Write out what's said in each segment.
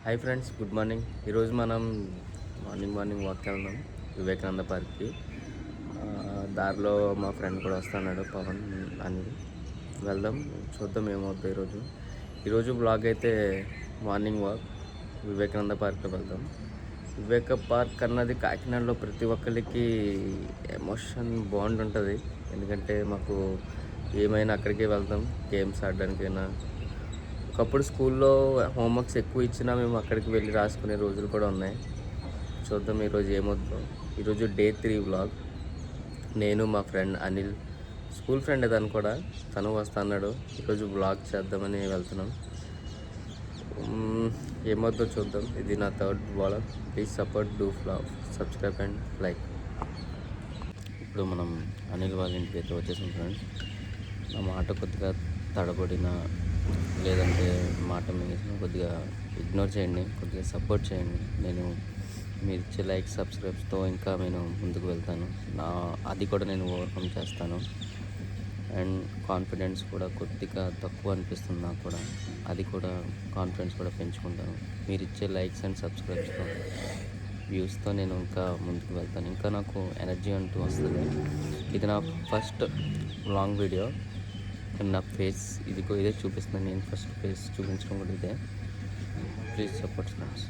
Hi friends, good morning. ఈరోజు మనం morning వాక్కి వెళ్దాం వివేకానంద పార్క్కి. దారిలో మా ఫ్రెండ్ కూడా వస్తున్నాడు, పవన్ అని. వెళ్దాం, చూద్దాం ఏమవుతుంది ఈరోజు బ్లాగ్ అయితే మార్నింగ్ వాక్ వివేకానంద పార్క్లో వెళ్దాం. వివేక పార్క్ అన్నది కాకినాడలో ప్రతి ఒక్కరికి ఎమోషన్ బాండ్ ఉంటుంది. ఎందుకంటే మాకు ఏమైనా అక్కడికే వెళ్తాం, గేమ్స్ ఆడడానికైనా. ఒకప్పుడు స్కూల్లో హోంవర్క్స్ ఎక్కువ ఇచ్చినా మేము అక్కడికి వెళ్ళి రాసుకునే రోజులు కూడా ఉన్నాయి. చూద్దాం ఈరోజు ఏమవుతుందో. ఈరోజు డే 3 వ్లాగ్. నేను మా ఫ్రెండ్ అనిల్, స్కూల్ ఫ్రెండ్ తను కూడా, తను వస్తా అన్నాడు. ఈరోజు వ్లాగ్ చేద్దామని వెళ్తున్నాం. ఏమవుతుందో చూద్దాం. ఇది నా 3rd vlog. Please support, do flag, subscribe and like. ఇప్పుడు మనం అనిల్ వాళ్ళ ఇంటికి అయితే వచ్చేసాం ఫ్రెండ్స్. నా మాట కొద్దిగా తడబడిన, లేదంటే మాట మీద కొద్దిగా ఇగ్నోర్ చేయండి, కొద్దిగా సపోర్ట్ చేయండి. మీరు ఇచ్చే లైక్ సబ్స్క్రైబ్స్తో ఇంకా నేను ముందుకు వెళ్తాను. అది కూడా నేను ఓవర్కమ్ చేస్తాను. అండ్ కాన్ఫిడెన్స్ కూడా కొద్దిగా తక్కువ అనిపిస్తుంది నాకు కూడా. అది కూడా కాన్ఫిడెన్స్ కూడా పెంచుకుంటాను. మీరు ఇచ్చే లైక్స్ అండ్ సబ్స్క్రైబ్స్తో, వ్యూస్తో నేను ఇంకా ముందుకు వెళ్తాను. ఇంకా నాకు ఎనర్జీ అంటూ వస్తుంది. ఇది నా ఫస్ట్ లాంగ్ వీడియో. నా ఫేస్ ఇదే చూపిస్తున్నాను. నేను ఫస్ట్ ఫేస్ చూపించడం కూడా ఇదే. Please support friends.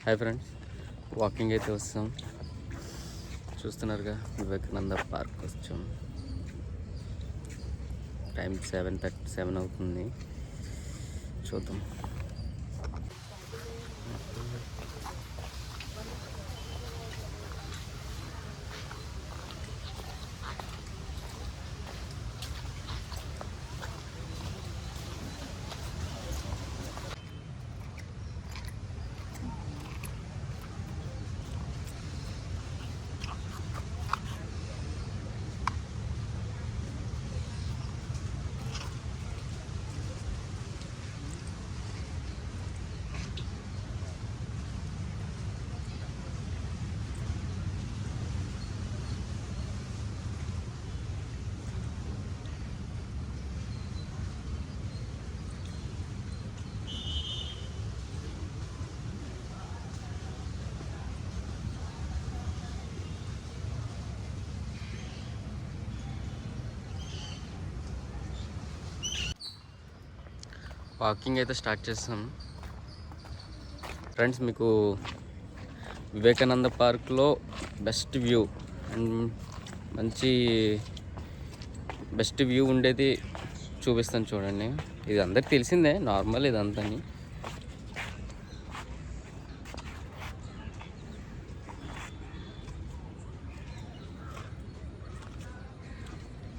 Hi friends, walking అయితే వస్తాం. చూస్తున్నారుగా, వివేకానంద పార్క్ వచ్చాం. టైం 7:37 అవుతుంది. చూద్దాం. వాకింగ్ అయితే స్టార్ట్ చేస్తాం ఫ్రెండ్స్. మీకు వివేకానంద పార్క్లో బెస్ట్ వ్యూ ఉండేది చూపిస్తాను చూడండి. ఇది అందరికి తెలిసిందే, నార్మల్ ఇదంతా.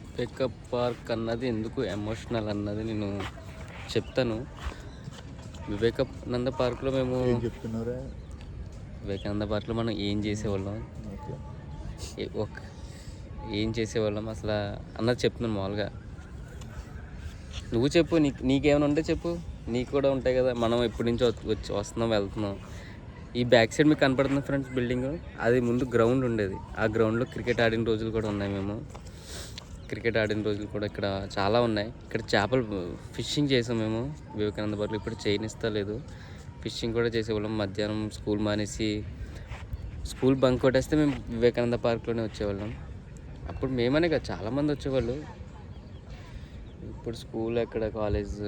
వివేక పార్క్ అన్నది ఎందుకు ఎమోషనల్ అన్నది నేను చెప్తాను. వివేకానంద పార్క్లో వివేకానంద పార్క్లో మనం ఏం చేసేవాళ్ళం అసలు అన్నది చెప్తున్నాను మామూలుగా. నువ్వు చెప్పు, నీకేమైనా ఉంటే చెప్పు. నీకు కూడా ఉంటాయి కదా. మనం ఎప్పటి నుంచో వస్తున్నాం, వెళ్తున్నాం. ఈ బ్యాక్ సైడ్ మీకు కనపడుతుంది ఫ్రెండ్స్ బిల్డింగ్, అది ముందు గ్రౌండ్ ఉండేది. ఆ గ్రౌండ్లో క్రికెట్ ఆడిన రోజులు కూడా ఉన్నాయి. మేము క్రికెట్ ఆడిన రోజులు కూడా ఇక్కడ చాలా ఉన్నాయి. ఇక్కడ చేపలు ఫిషింగ్ చేసాం మేము వివేకానంద పార్క్లో. ఇప్పుడు చేయనిస్తలేదు. ఫిషింగ్ కూడా చేసేవాళ్ళం. మధ్యాహ్నం స్కూల్ మానేసి స్కూల్ బంక్ కొట్టేస్తే మేము వివేకానంద పార్క్లోనే వచ్చేవాళ్ళం. అప్పుడు మేమనే కదా, చాలామంది వచ్చేవాళ్ళు. ఇప్పుడు స్కూల్ ఎక్కడ, కాలేజ్.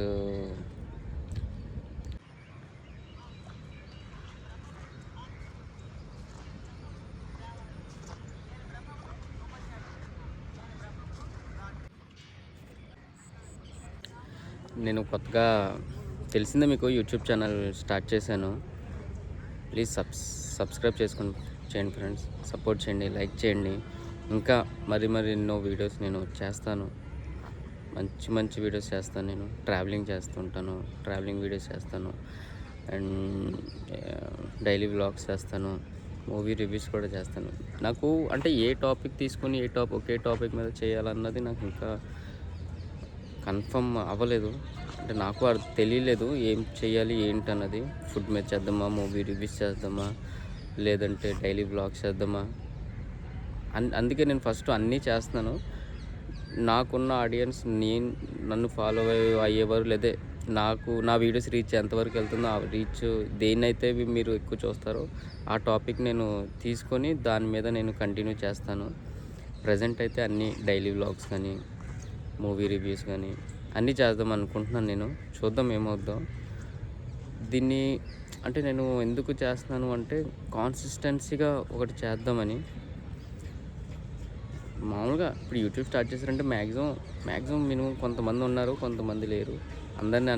నేను కొత్తగా తెలిసిందే మీకు యూట్యూబ్ ఛానల్ స్టార్ట్ చేశాను. ప్లీజ్ సబ్స్క్రైబ్ చేయండి ఫ్రెండ్స్. సపోర్ట్ చేయండి, లైక్ చేయండి. ఇంకా మరి ఎన్నో వీడియోస్ నేను చేస్తాను. మంచి వీడియోస్ చేస్తాను. నేను ట్రావెలింగ్ చేస్తుంటాను, ట్రావెలింగ్ వీడియోస్ చేస్తాను అండ్ డైలీ వ్లాగ్స్ చేస్తాను, మూవీ రివ్యూస్ కూడా చేస్తాను. నాకు అంటే ఏ టాపిక్ తీసుకొని ఒకే టాపిక్ మీద చేయాలన్నది నాకు ఇంకా కన్ఫర్మ్ అవ్వలేదు. అంటే నాకు అది తెలియలేదు ఏం చేయాలి ఏంటన్నది. ఫుడ్ మీద చేద్దామా, మూవీ రివ్యూస్ చేద్దామా, లేదంటే డైలీ వ్లాగ్స్ చేద్దామా. అందుకే నేను ఫస్ట్ అన్నీ చేస్తున్నాను. నాకున్న ఆడియన్స్ నన్ను ఫాలో అయ్యేవారు, లేదా నా వీడియోస్ రీచ్ ఎంతవరకు వెళ్తుందో ఆ రీచ్ దేన్నైతే మీరు ఎక్కువ చూస్తారో ఆ టాపిక్ నేను తీసుకొని దాని మీద నేను కంటిన్యూ చేస్తాను. ప్రజెంట్ అయితే అన్నీ డైలీ వ్లాగ్స్ కానీ, మూవీ రివ్యూస్ కానీ అన్నీ చేద్దాం అనుకుంటున్నాను నేను. చూద్దాం ఏమవుద్దాం. దీన్ని అంటే నేను ఎందుకు చేస్తున్నాను అంటే కాన్సిస్టెన్సీగా ఒకటి చేద్దామని. మామూలుగా ఇప్పుడు యూట్యూబ్ స్టార్ట్ చేశారంటే మ్యాక్సిమం మినిమం కొంతమంది ఉన్నారు, కొంతమంది లేరు. అందరినీ